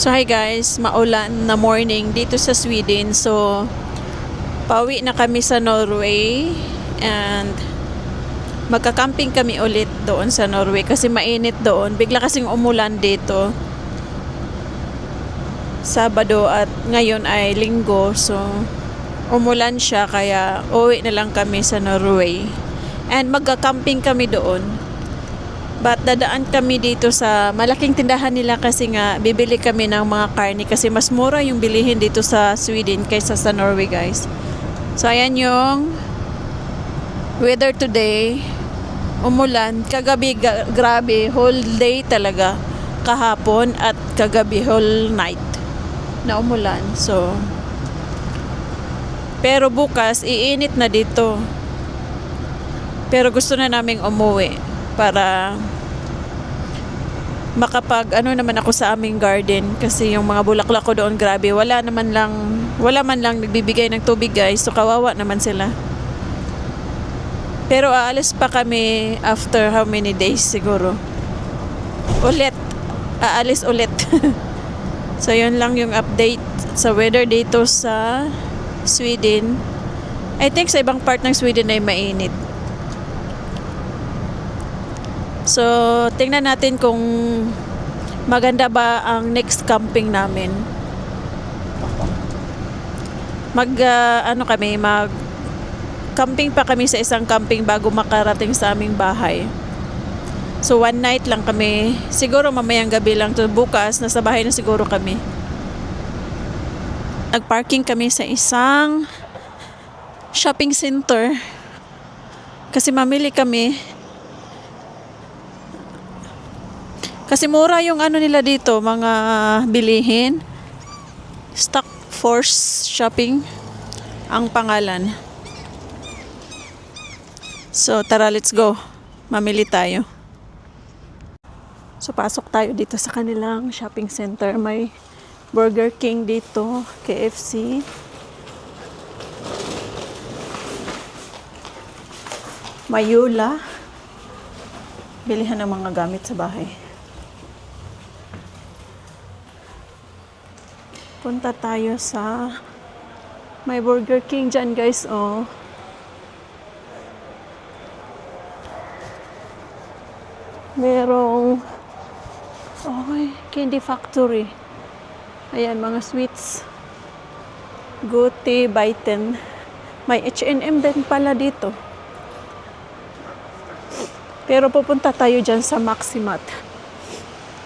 So hi guys, maulan na morning dito sa Sweden. So pauwi na kami sa Norway and magka-camping kami ulit doon sa Norway kasi mainit doon. Bigla kasing umulan dito Sabado at ngayon ay Linggo. So umulan siya kaya uwi na lang kami sa Norway. And magka-camping kami doon. But dadaan kami dito sa malaking tindahan nila kasi nga bibili kami ng mga karne kasi mas mura yung bilihin dito sa Sweden kaysa sa Norway guys. So ayan yung weather today. Umulan, kagabi grabe, whole day talaga. Kahapon at kagabi whole night na umulan. So pero bukas iinit na dito. Pero gusto na naming umuwi para makapag naman ako sa aming garden kasi yung mga bulaklak ko doon grabe wala man lang nagbibigay ng tubig guys, so kawawa naman sila. Pero aalis pa kami after how many days siguro aalis ulit. So yun lang yung update sa weather dito sa Sweden. I think sa ibang part ng Sweden ay mainit. So, tingnan natin kung maganda ba ang next camping namin. Mag-camping pa kami sa isang camping bago makarating sa aming bahay. So, one night lang kami. Siguro mamayang gabi lang to. Bukas, nasa bahay na siguro kami. Nag-parking kami sa isang shopping center. Kasi mamili kami. Kasi mura yung nila dito, mga bilihin. Stock Force Shopping ang pangalan. So tara, let's go. Mamili tayo. So pasok tayo dito sa kanilang shopping center. May Burger King dito, KFC. Mayula. Bilihan ng mga gamit sa bahay. Punta tayo sa may Burger King dyan guys, oh. Merong Candy Factory. Ayan, mga sweets. Guti, Biten. May H&M din pala dito. Pero pupunta tayo dyan sa Maximat.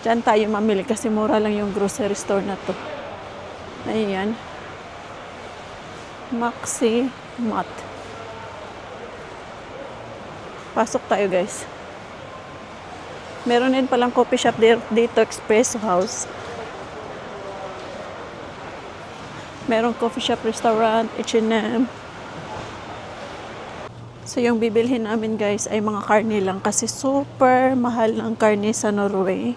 Dyan tayo mamili kasi mura lang yung grocery store na to. Ayan. Maximat. Pasok tayo guys. Meron din palang coffee shop dito, Espresso House. Merong coffee shop, restaurant, H&M. So yung bibilhin namin guys ay mga karne lang kasi super mahal ang karne sa Norway.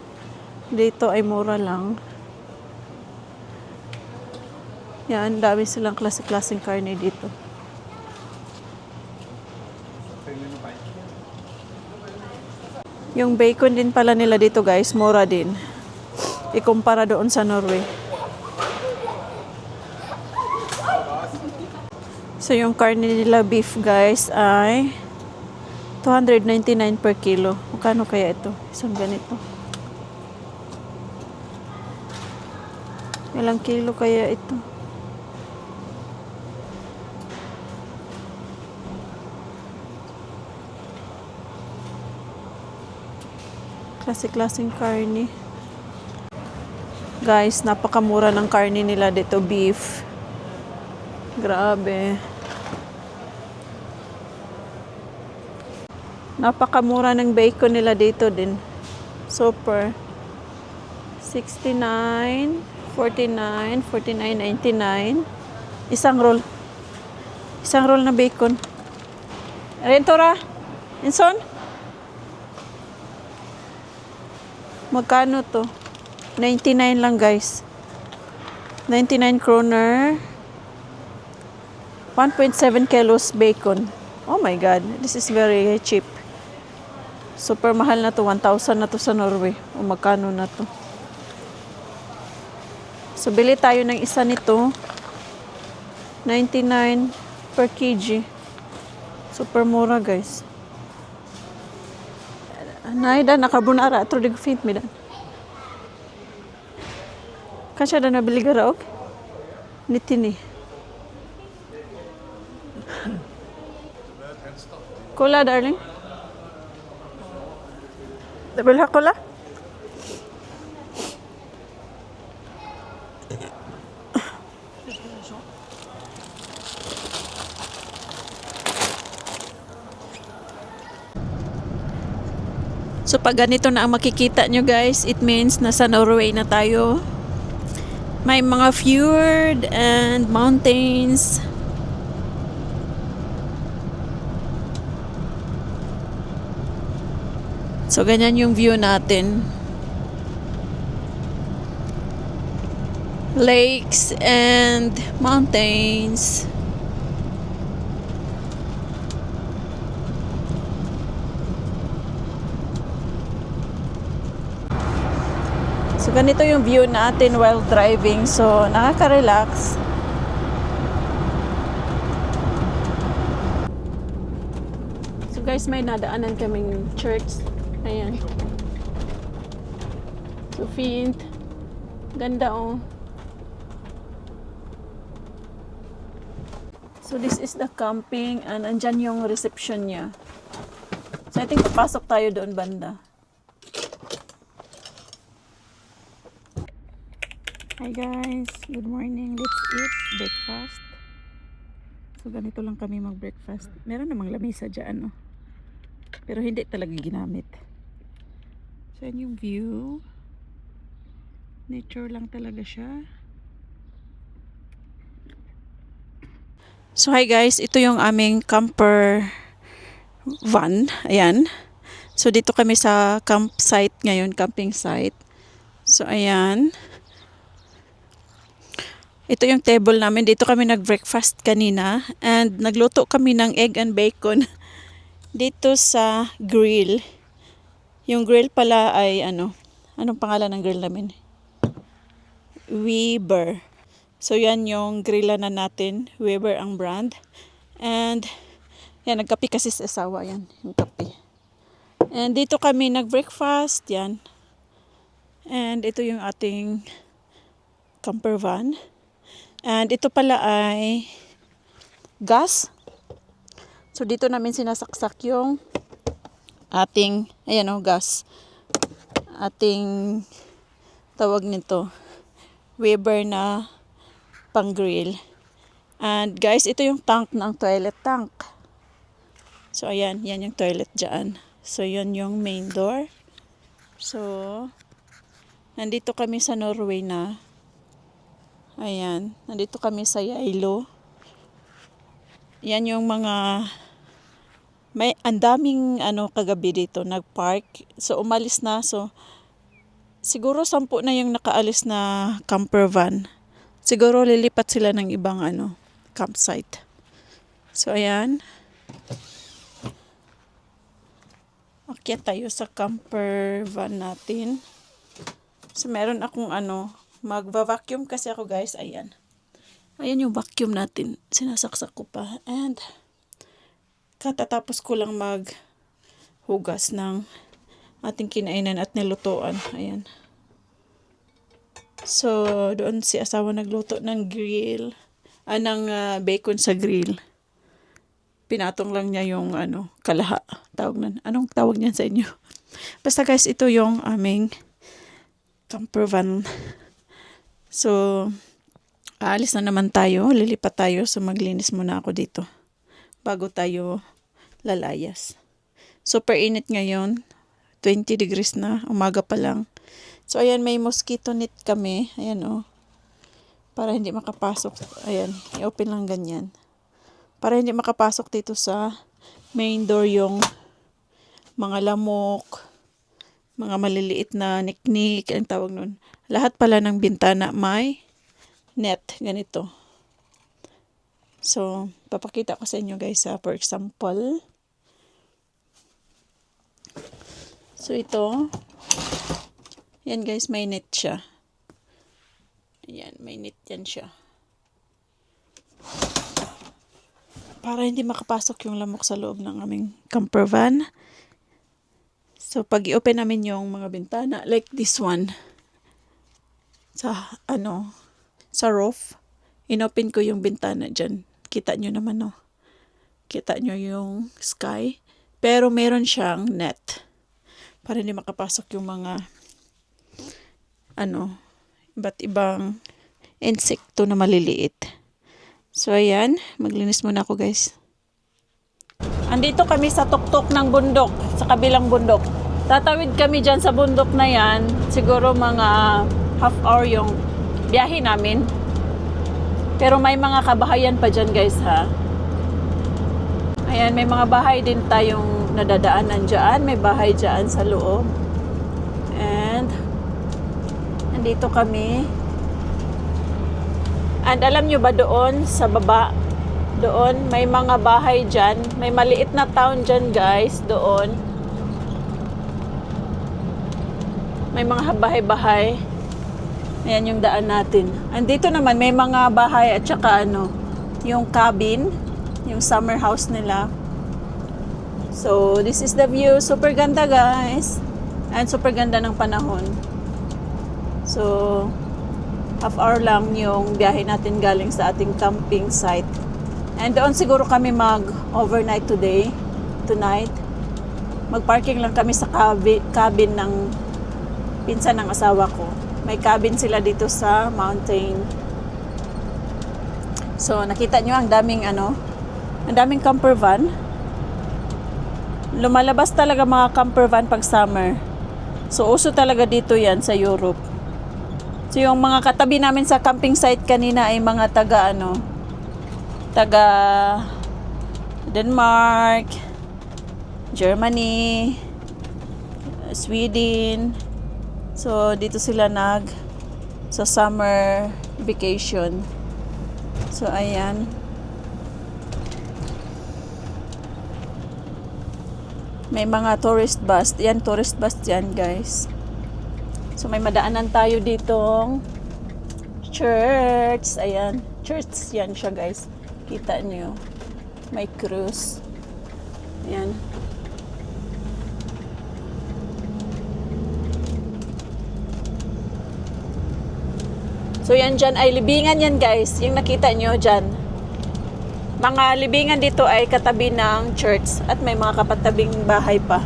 Dito ay mura lang. Yan, dami silang klase-klaseng karne dito. Yung bacon din pala nila dito guys, mura din. Ikumpara doon sa Norway. So yung karne nila beef guys ay 299 per kilo. Magkano kaya ito? Isang ganito. Ilang kilo kaya ito? Klase-klaseng karne. Guys, napakamura ng karne nila dito, beef. Grabe. Napakamura ng bacon nila dito din. Super. 69, 49, 49.99. Isang roll. Isang roll na bacon. Rentora? Inson? Magkano to? 99 lang guys. 99 kroner. 1.7 kilos bacon. Oh my god, this is very cheap. Super mahal na to, 1,000 na to sa Norway. O magkano na to? So, bili tayo ng isa nito. 99 per kg. Super mura, guys. Naida na carbonara. Atro di ko fit mi dan. Kasya da nabili gara, ok? Nitini. Cola, darling? Nabili ha cola? So pag ganito na ang makikita nyo guys, it means nasa Norway na tayo. May mga fjord and mountains. So ganyan yung view natin. Lakes and mountains. So ganito yung view natin while driving. So nakaka-relax. So guys, may nadaanan kaming church. Ayan. So fint. Ganda oh. So this is the camping and andyan yung reception niya. So I think papasok tayo doon banda. Hi guys, good morning. Let's eat breakfast. So ganito lang kami mag-breakfast. Meron namang lamesa dyan, no? Pero hindi talaga ginamit. So yan yung view. Nature lang talaga siya. So hi guys, ito yung aming camper van. Ayan. So dito kami sa campsite ngayon, camping site. So ayan. Ito yung table namin. Dito kami nag-breakfast kanina. And nagluto kami ng egg and bacon dito sa grill. Yung grill pala ay anong pangalan ng grill namin? Weber. So yan yung grillanan natin. Weber ang brand. And yan, nagkape kasi sa asawa. Yan, yung kape. And dito kami nag-breakfast. Yan. And ito yung ating camper van. And ito pala ay gas. So dito namin sinasaksak yung ating, ayan o, gas. Ating tawag nito, Weber na pang grill. And guys, ito yung tank ng toilet tank. So ayan, yan yung toilet dyan. So yun yung main door. So nandito kami sa Norway na. Ayan, nandito kami sa Yailo. Yan yung mga may andaming kagabi dito nagpark. So umalis na. So siguro 10 na yung nakaalis na camper van. Siguro lilipat sila ng ibang campsite. So ayan. Akyat tayo sa camper van natin. So meron akong magva-vacuum kasi ako guys. Ayan. Ayan yung vacuum natin. Sinasaksak ko pa. And katatapos ko lang maghugas ng ating kinainan at nilutuan. Ayan. So doon si asawa nagluto ng grill. Ng bacon sa grill. Pinatong lang niya yung kalaha. Tawag nan. Anong tawag niyan sa inyo? Basta guys, ito yung aming camper van. So, aalis na naman tayo. Lilipat tayo. So, maglinis muna ako dito. Bago tayo lalayas. Super init ngayon. 20 degrees na. Umaga pa lang. So, ayan. May mosquito net kami. Ayan, oh. Para hindi makapasok. Ayan. I-open lang ganyan. Para hindi makapasok dito sa main door yung mga lamok, mga maliliit na niknik, ang tawag nun. Lahat pala ng bintana may net, ganito. So, papakita ko sa inyo guys for example. So, ito. Yan guys, may net siya. Ayan. Mainit yan siya. Para hindi makapasok yung lamok sa loob ng aming camper van. So, pag i-open namin yung mga bintana, like this one, sa roof, inopen ko yung bintana dyan. Kita nyo naman, no? Kita nyo yung sky. Pero meron siyang net. Para hindi makapasok yung mga, iba't ibang insekto na maliliit. So, ayan. Maglinis muna ako, guys. Andito kami sa tuktok ng bundok, sa kabilang bundok. Tatawid kami dyan sa bundok na yan. Siguro mga half hour yung biyahe namin. Pero may mga kabahayan pa dyan, guys, ha. Ayan, may mga bahay din tayong nadadaanan dyan. May bahay dyan sa loob. And, nandito kami. And alam nyo ba doon, sa baba, doon, may mga bahay dyan. May maliit na town dyan, guys, doon. May mga bahay-bahay. Ayan yung daan natin. Andito naman, may mga bahay at saka yung cabin, yung summer house nila. So, this is the view. Super ganda, guys. And super ganda ng panahon. So, half hour lang yung biyahe natin galing sa ating camping site. And doon siguro kami mag-overnight tonight. Mag-parking lang kami sa cabin ng pinsan ng asawa ko. May cabin sila dito sa mountain. So, nakita nyo ang daming camper van. Lumalabas talaga mga camper van pag summer. So, uso talaga dito yan sa Europe. So, yung mga katabi namin sa camping site kanina ay mga taga Denmark, Germany, Sweden. So, dito sila sa summer vacation. So, ayan. May mga tourist bus. Yan, tourist bus yan, guys. So, may madaanan tayo ditong church. Ayan. Church yan siya, guys. Kita nyo. May cruise. Ayan. So, yan dyan ay libingan yan, guys. Yung nakita nyo dyan. Mga libingan dito ay katabi ng church at may mga kapatabing bahay pa.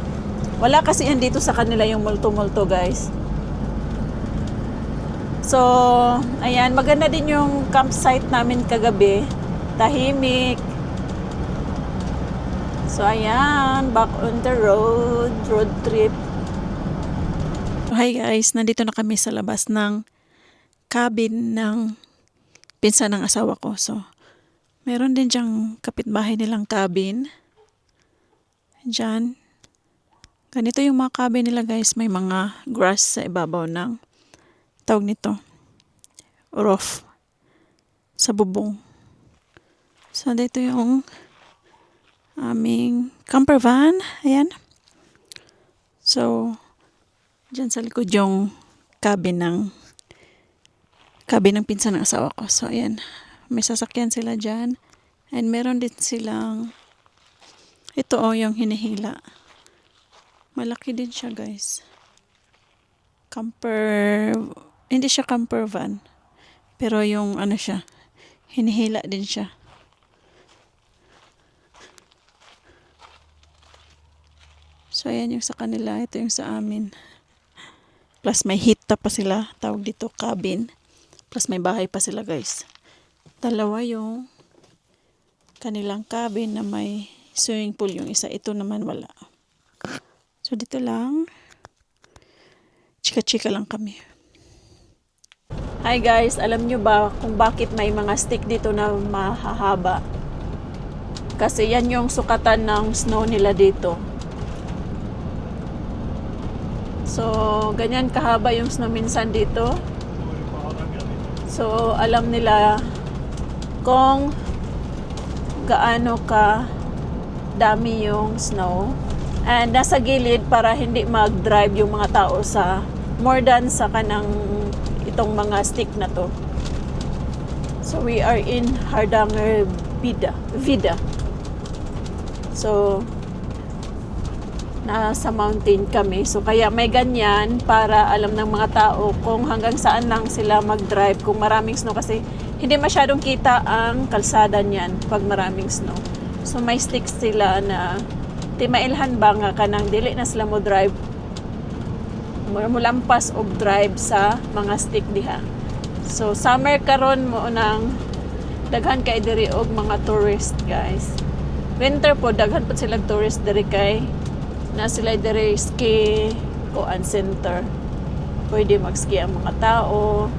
Wala kasi yan dito sa kanila yung multo-multo, guys. So, ayan, maganda din yung campsite namin kagabi. Tahimik. So, ayan, back on the road trip. Hi guys, nandito na kami sa labas ng cabin ng pinsan ng asawa ko. So, meron din diyang kapitbahay nilang cabin. Diyan. Ganito yung mga cabin nila, guys. May mga grass sa ibabaw ng tawag nito, roof. Sa bubong. So, dito yung aming camper van. Ayan. So, dyan sa likod yung cabin ng pinsan ng asawa ko. So, ayan. May sasakyan sila dyan. And meron din silang ito yung hinihila. Malaki din siya, guys. Hindi siya camper van. Pero yung siya, hinihila din siya. So, ayan yung sa kanila. Ito yung sa amin. Plus, may hita pa sila. Tawag dito, cabin. Plus, may bahay pa sila, guys. Dalawa yung kanilang cabin na may swimming pool. Yung isa, ito naman wala. So, dito lang. Chika-chika lang kami. Hi guys, alam nyo ba kung bakit may mga stick dito na mahahaba? Kasi yan yung sukatan ng snow nila dito. So, ganyan kahaba yung snow minsan dito. So, alam nila kung gaano ka dami yung snow. And nasa gilid para hindi mag-drive yung mga tao sa more than sa kanang itong mga stick na to. So we are in Hardanger Vida. So nasa mountain kami. So kaya may ganyan para alam ng mga tao kung hanggang saan lang sila mag-drive kung maraming snow, kasi hindi masyadong kita ang kalsada niyan pag maraming snow. So may sticks sila na timailhan ba nga kanang dili na sila mo drive mulampas og drive sa mga stick diha. So summer karon mo nang daghan kay diri og mga tourist, guys. Winter po daghan po sila tourist diri kay na sila diri ski kuan center. Pwede mag-ski ang mga tao.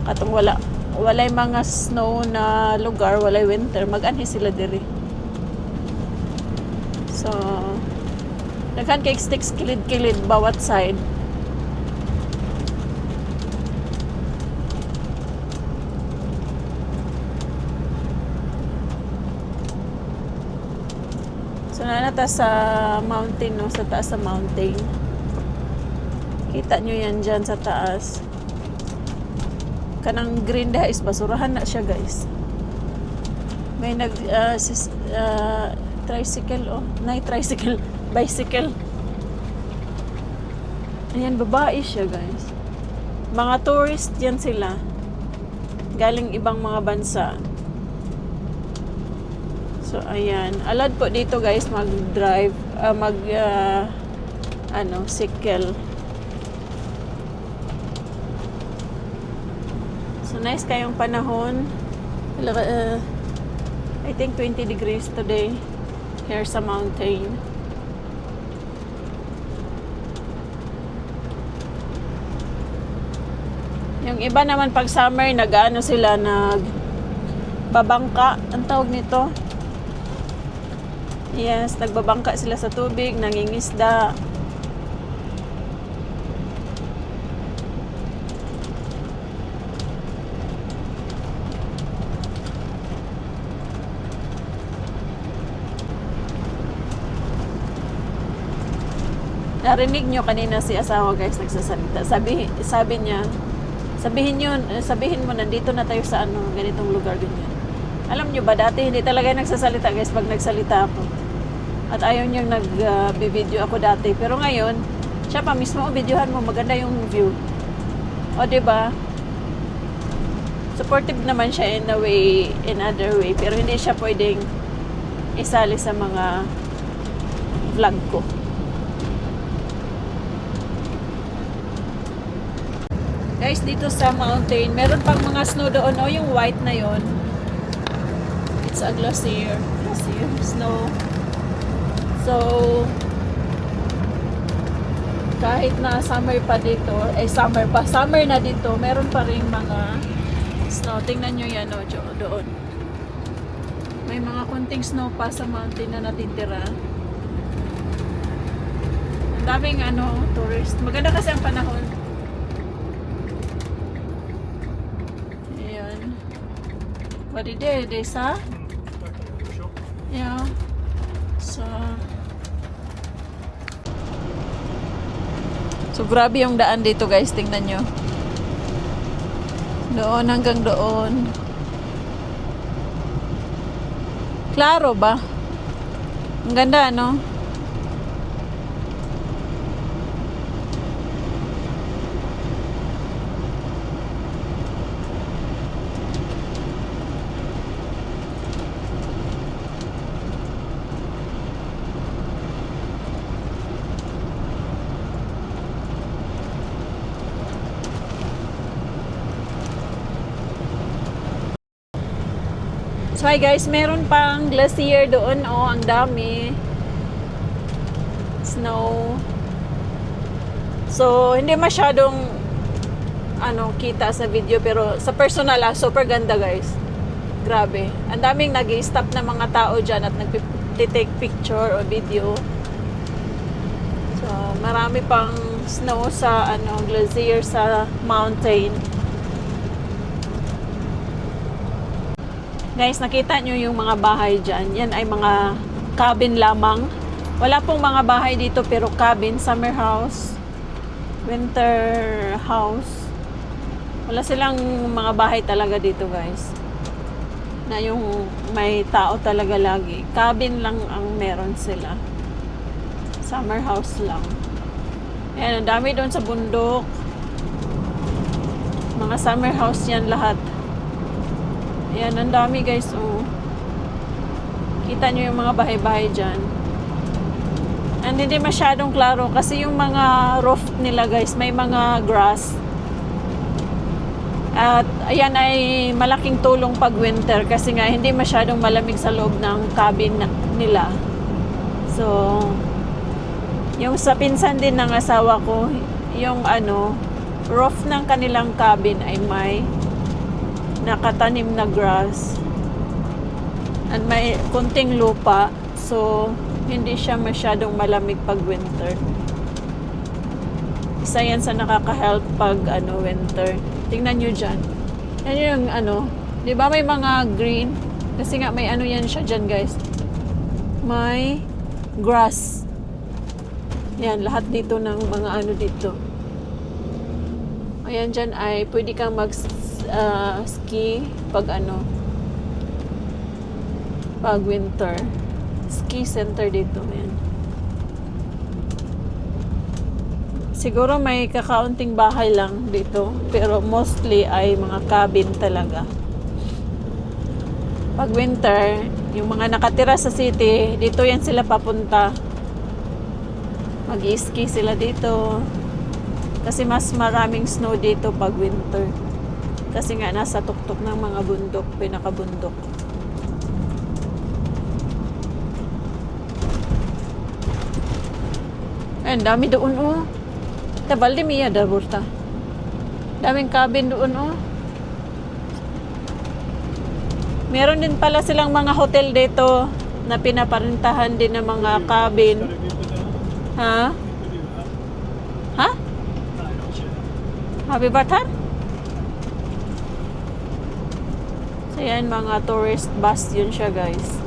Katong walay mga snow na lugar, walay winter, mag-anhi sila diri. So daghan kay sticks kilid-kilid bawat side. So nanata sa mountain, no, sa taas sa mountain. Kita nyo yan dyan sa taas. Kanang green da is basurahan na siya, guys. May tricycle, oh. Tricycle. Bicycle. Ayan, babae siya, guys. Mga tourist yan sila. Galing ibang mga bansa. So, ayan. Allowed po dito, guys, mag-drive, cycle. So, nice kayong panahon. I think 20 degrees today here sa mountain. Yung iba naman pag summer, nag-ano sila, nagbabangka. Ang tawag nito? Yes, nagbabangka sila sa tubig, nangingisda. Narinig nyo kanina si asawa, guys, nagsasalita. Sabihin mo nandito na tayo sa ganitong lugar, ganyan. Alam nyo ba, dati hindi talaga nagsasalita, guys, pag nagsalita ako. At ayaw niyang nag-video ako dati. Pero ngayon, siya pa mismo, videohan mo, maganda yung view. O, diba? Supportive naman siya in other way. Pero hindi siya pwedeng isali sa mga vlog ko. Guys, dito sa mountain, meron pang mga snow doon. O, yung white na yon. It's a glacier. Snow. So, kahit na summer pa dito, summer na dito, meron pa rin mga snow. Tingnan nyo yan, doon. May mga kunting snow pa sa mountain na natitira. Ang daming tourist. Maganda kasi ang panahon. Ayan. What did they say? Yeah. So grabe yung daan dito, guys, tingnan nyo. Doon hanggang doon. Klaro ba? Ang ganda, no? So hi guys, meron pang glacier doon, ang dami snow. So hindi masyadong kita sa video, pero sa personal super ganda, guys. Grabe. Ang daming nag-i-stop na mga tao dyan at nag-take picture o video. So marami pang snow sa glacier sa mountain. Guys, nakita nyo yung mga bahay dyan. Yan ay mga cabin lamang. Wala pong mga bahay dito, pero cabin, summer house, winter house. Wala silang mga bahay talaga dito, guys. Na yung may tao talaga lagi. Cabin lang ang meron sila. Summer house lang. Ayan, ang dami doon sa bundok. Mga summer house yan lahat. Ayan, ang dami guys. Oh. Kita nyo yung mga bahay-bahay dyan. And hindi masyadong klaro kasi yung mga roof nila guys, may mga grass. At ayan ay malaking tulong pag winter kasi nga hindi masyadong malamig sa loob ng cabin nila. So, yung sa pinsan din ng asawa ko, yung roof ng kanilang cabin ay may nakatanim na grass. And may kunting lupa. So, hindi siya masyadong malamig pag winter. Isa yan sa nakaka-help pag winter. Tingnan nyo dyan. Yan yung di ba may mga green? Kasi nga may yan siya dyan guys. May grass. Yan, lahat dito ng mga dito. Ayan dyan ay pwede kang mag-ski pag pag winter. Ski center dito. Ayan. Siguro may kakaunting bahay lang dito. Pero mostly ay mga cabin talaga. Pag winter, yung mga nakatira sa city, dito yan sila papunta. Mag-ski sila dito. Kasi mas maraming snow dito pag winter. Kasi nga nasa tuktok ng mga bundok, pinakabundok. Ayun, dami doon Tabaldi miya daburta. Daming cabin doon Meron din pala silang mga hotel dito na pinaparintahan din ng mga cabin. Ha? Ha? Happy Batar? So yan, mga tourist bus yun siya guys.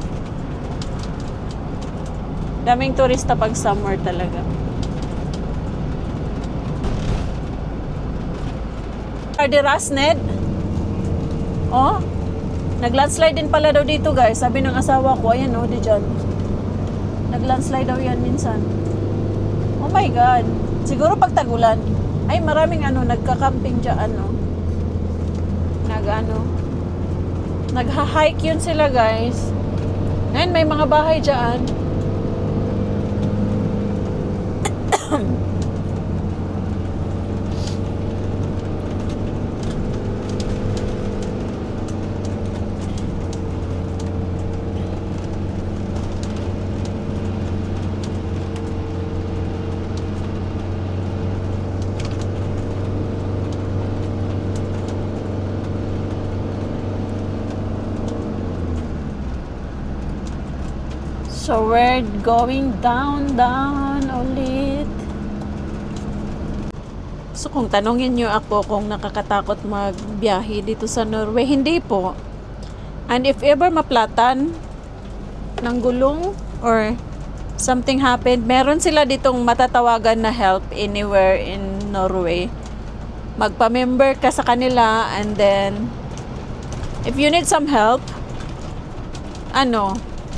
Daming turista pag summer talaga. Di Rasned. Oh, naglandslide din pala daw dito guys. Sabi ng asawa ko, ayan di dyan. Naglandslide daw yan minsan. Oh my God. Siguro pag tagulan. Ay, maraming nagka-camping dyan nagha-hike yun sila guys. Ayan, may mga bahay dyan. So we're going down ulit. So kung tanongin nyo ako kung nakakatakot magbiyahe dito sa Norway, hindi po. And if ever maplatan ng gulong or something happened, meron sila ditong matatawagan na help anywhere in Norway. Magpa-member ka sa kanila and then if you need some help,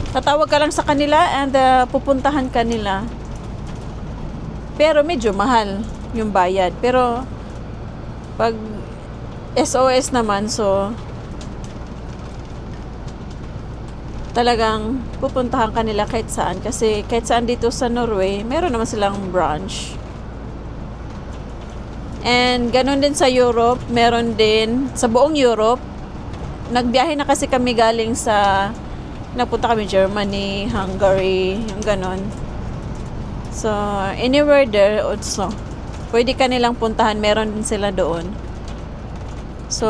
tatawag ka lang sa kanila and pupuntahan ka nila. Pero medyo mahal yung bayad. Pero pag SOS naman, so talagang pupuntahan ka nila kahit saan. Kasi kahit saan dito sa Norway, meron naman silang branch. And ganun din sa Europe, meron din sa buong Europe. Nagbiyahe na kasi kami galing sa napunta kami Germany, Hungary, yung ganon. So, anywhere there also. Pwede ka nilang puntahan, meron din sila doon. So,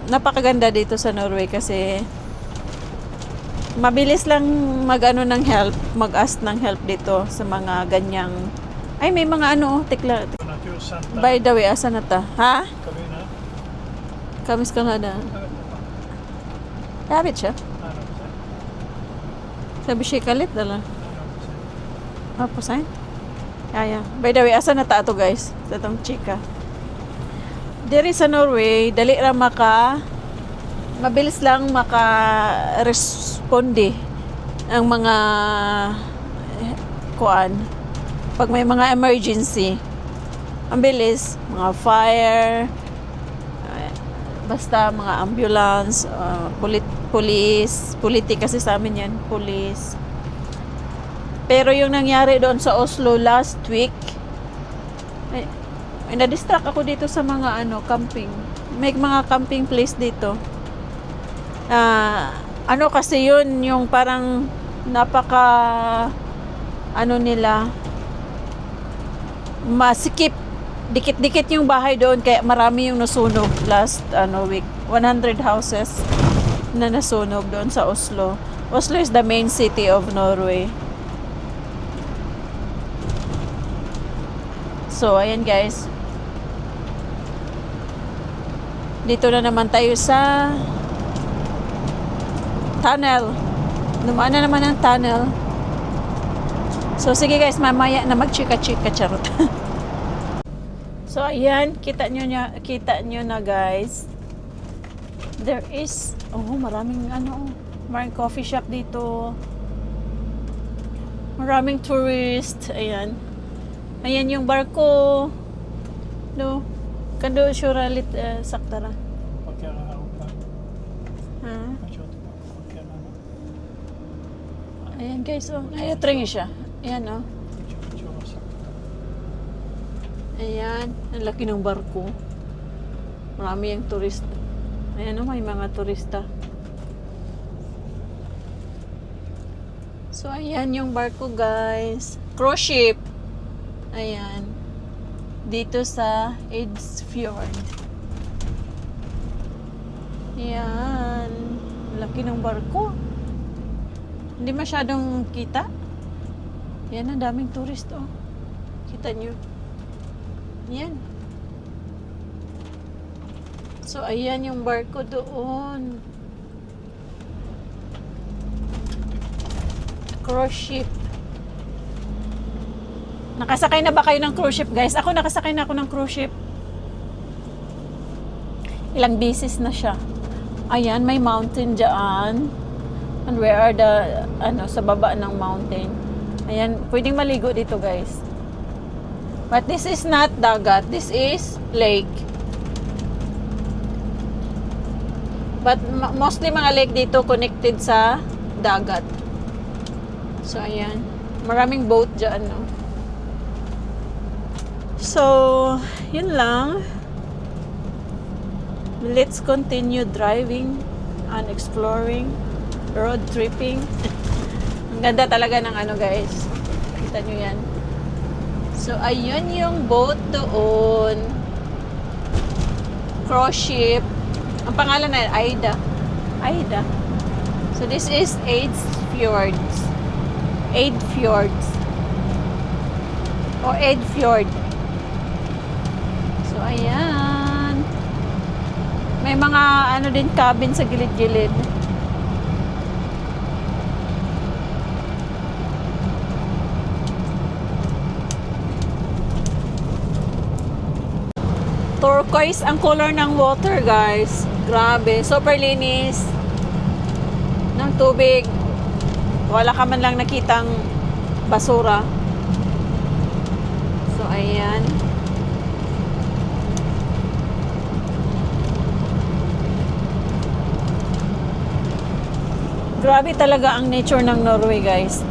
napakaganda dito sa Norway kasi mabilis lang ng help, mag-ask ng help dito sa mga ganyang. Ay, may mga tikla. By the way, asa na ta? Ha? Kamis Canada. Dapat siya. Sabi siya kalit dala. Pasain? By the way, asa na ta to guys? Sa tong chika. Diri sa Norway, dali ra mabilis lang maka-responde ang mga kuan pag may mga emergency. Ang bilis, mga fire, basta mga ambulance, police kasi sa amin yan, police. Pero yung nangyari doon sa Oslo last week, na-distract ako dito sa mga camping. May mga camping place dito. Kasi yun, yung parang napaka nila masikip, dikit-dikit yung bahay doon, kaya marami yung nasunog last week. 100 houses na nasunog doon sa Oslo. Oslo is the main city of Norway. So ayan guys, dito na naman tayo sa tunnel. Dumaan na naman ang tunnel. So sige guys, mamaya na magchika-chika, charot. So ayan, kita nyo na guys. There is maraming maraming coffee shop dito. Maraming tourist. Ayan. Ayan yung barko. No. Kando suralit saktara. Ayan guys, ayatring siya. Ayan Ayan, ang laki ng barko. Marami yung turista. Ayan may mga turista. So ayan yung barko guys. Cruise ship. Ayan. Dito sa Eidsfjord. Ayan. Laki ng barko. Hindi masyadong kita. Ayan, ang daming tourist Kita nyo. Ayan. So, ayan yung barko doon. Cruise ship. Nakasakay na ba kayo ng cruise ship, guys? Ako nakasakay na ako ng cruise ship. Ilang beses na siya. Ayan, may mountain dyan. And where are the, sa baba ng mountain. Ayan, pwedeng maligo dito, guys. But this is not dagat. This is lake. But mostly mga lake dito connected sa dagat. So, ayan. Maraming boat dyan, no? So, yun lang. Let's continue driving and exploring, road tripping. Ang ganda talaga ng guys. Kita nyo yan. So, ayun yung boat doon. Cruise ship. Ang pangalan na Aida. Aida. So, this is Eidsfjords. Eidfjords. O Eidfjord. So, ayan. May mga din cabin sa gilid-gilid. Turquoise ang color ng water, guys. Grabe. Super linis ng tubig. Wala ka man lang nakitang basura. So, ayan. Grabe talaga ang nature ng Norway, guys.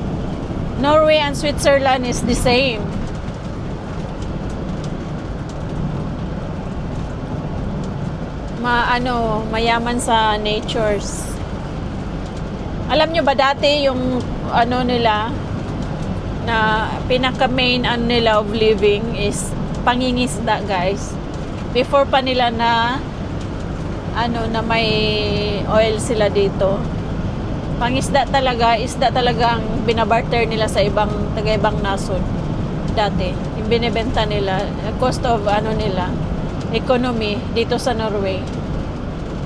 Norway and Switzerland is the same. Mayaman sa natures. Alam nyo ba dati yung nila na pinaka main nila of living is pangingisda, guys. Before pa nila na na may oil sila dito. Isda talaga ang binabarter nila sa taga-ibang nason dati. Yung binibenta nila, cost of nila, economy dito sa Norway.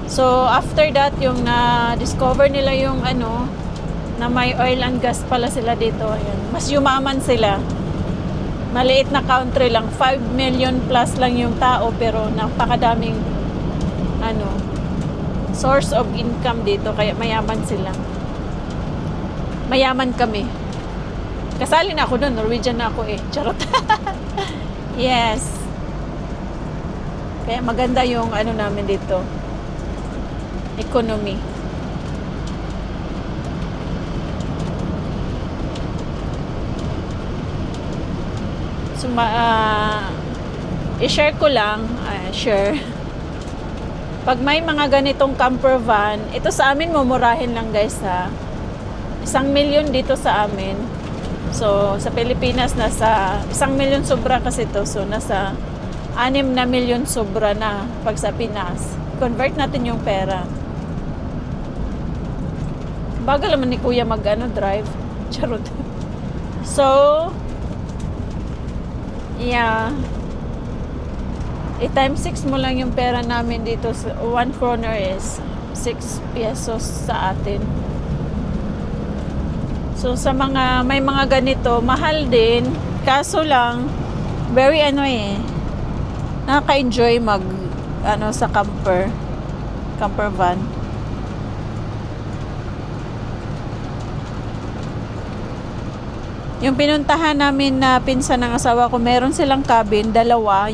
So, after that, yung na-discover nila yung na may oil and gas pala sila dito. Ayan. Mas yumaman sila. Maliit na country lang, 5 million plus lang yung tao, pero napakadaming ano, source of income dito, kaya mayaman sila. Mayaman kami. Kasali na ako doon, Norwegian na ako eh. Charot. Yes. Kaya maganda yung ano namin dito. Economy. So, i-share ko lang, share. Pag may mga ganitong camper van, ito sa amin mumurahin lang guys ha. 1 million dito sa amin. So, sa Pilipinas nasa 1 million sobra kasi to. So, nasa 6 na milyon sobra na pag sa Pinas. Convert natin yung pera. Bagal naman ni Kuya drive. Charot. So, yeah. I-times 6 mo lang yung pera namin dito. 1 kroner is 6 pesos sa atin. So, sa mga, may mga ganito, mahal din. Kaso lang, very nakaka-enjoy sa camper van. Yung pinuntahan namin na pinsan ng asawa ko, meron silang cabin, 2.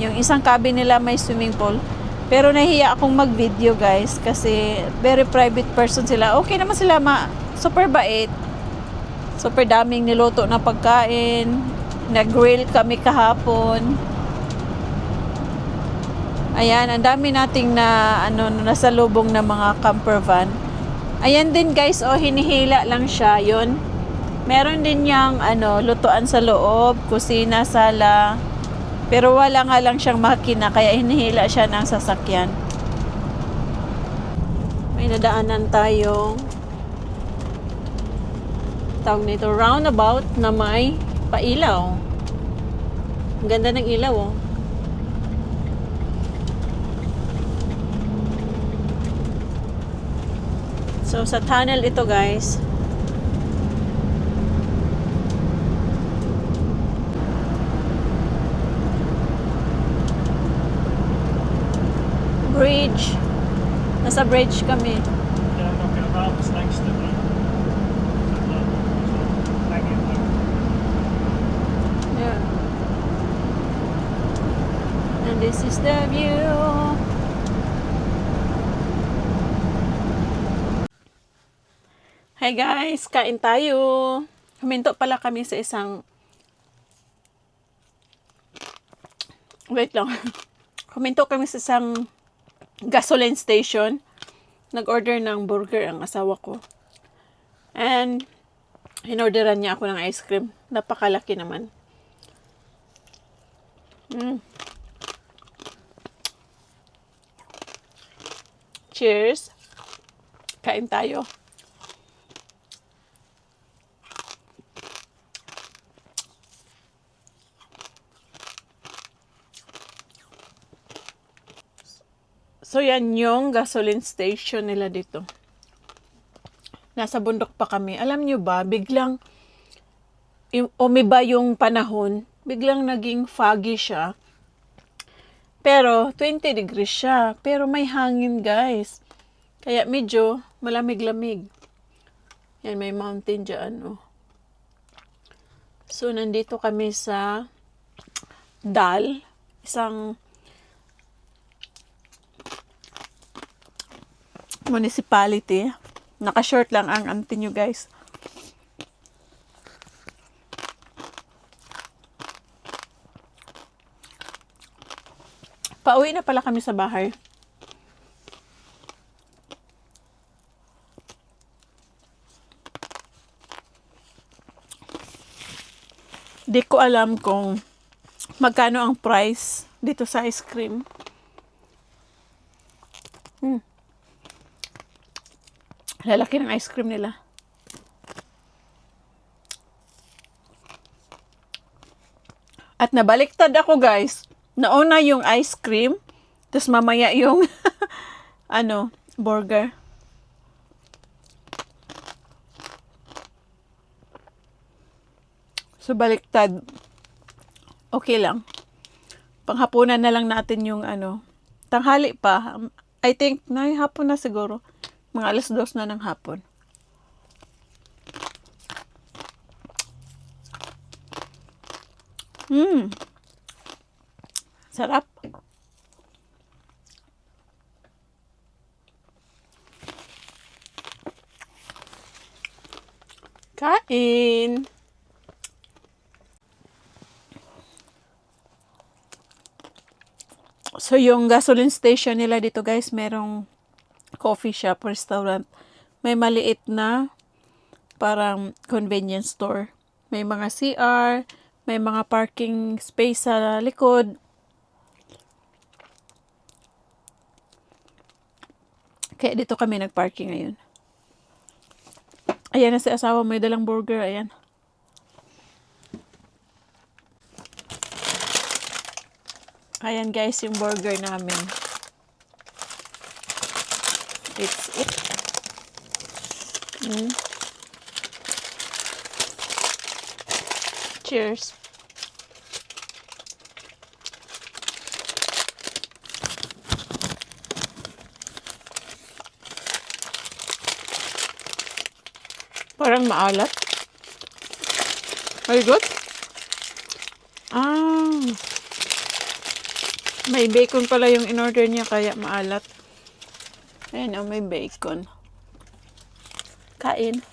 Yung isang cabin nila may swimming pool. Pero nahiya akong mag-video guys kasi very private person sila. Okay naman sila, super bait. Super daming niluto na pagkain. Nag-grill kami kahapon. Ayan, ang dami nating nasa lubong na mga camper van. Ayan din guys, hinihila lang siya, yun. Meron din yang lutuan sa loob, kusina, sala. Pero wala nga lang siyang makina, kaya hinihila siya ng sasakyan. May nadaanan tayong tawag nito, roundabout na may pailaw. Ang ganda ng ilaw, oh. So, sa tunnel ito, guys. Bridge. Nasa bridge kami. Yeah. And this is the view. Hi guys, kain tayo. Huminto pala kami sa isang Huminto kami sa isang gasoline station. Nag-order ng burger ang asawa ko. And inorderan niya ako ng ice cream. Napakalaki naman. Cheers. Kain tayo. So, yan yung gasoline station nila dito. Nasa bundok pa kami. Alam nyo ba, biglang umiba yung panahon. Biglang naging foggy siya. Pero, 20 degrees siya. Pero may hangin, guys. Kaya medyo malamig-lamig. Yan, may mountain dyan, oh. So, nandito kami sa Dal. Isang municipality. Naka-short lang ang auntie nyo, guys. Pauwi na pala kami sa bahay. Di ko alam kung magkano ang price dito sa ice cream. Lalaki ng ice cream nila. At nabaliktad ako, guys. Nauna yung ice cream, tapos mamaya yung burger. So baliktad. okay lang. Panghapunan na lang natin yung tanghali pa. I think, hapon na siguro. Mga 2:00 na ng hapon. Sarap. Kain! So, yung gasoline station nila dito guys, merong coffee shop, restaurant. May maliit na parang convenience store. May mga CR, may mga parking space sa likod. Kaya dito kami nagparking ngayon. Ayan na si asawa, may dalang burger, ayan. Ayan guys, yung burger namin. It's it. Cheers. Parang maalat. Very good. May bacon pala yung in-order niya kaya maalat. Ayan, may bacon. Kain.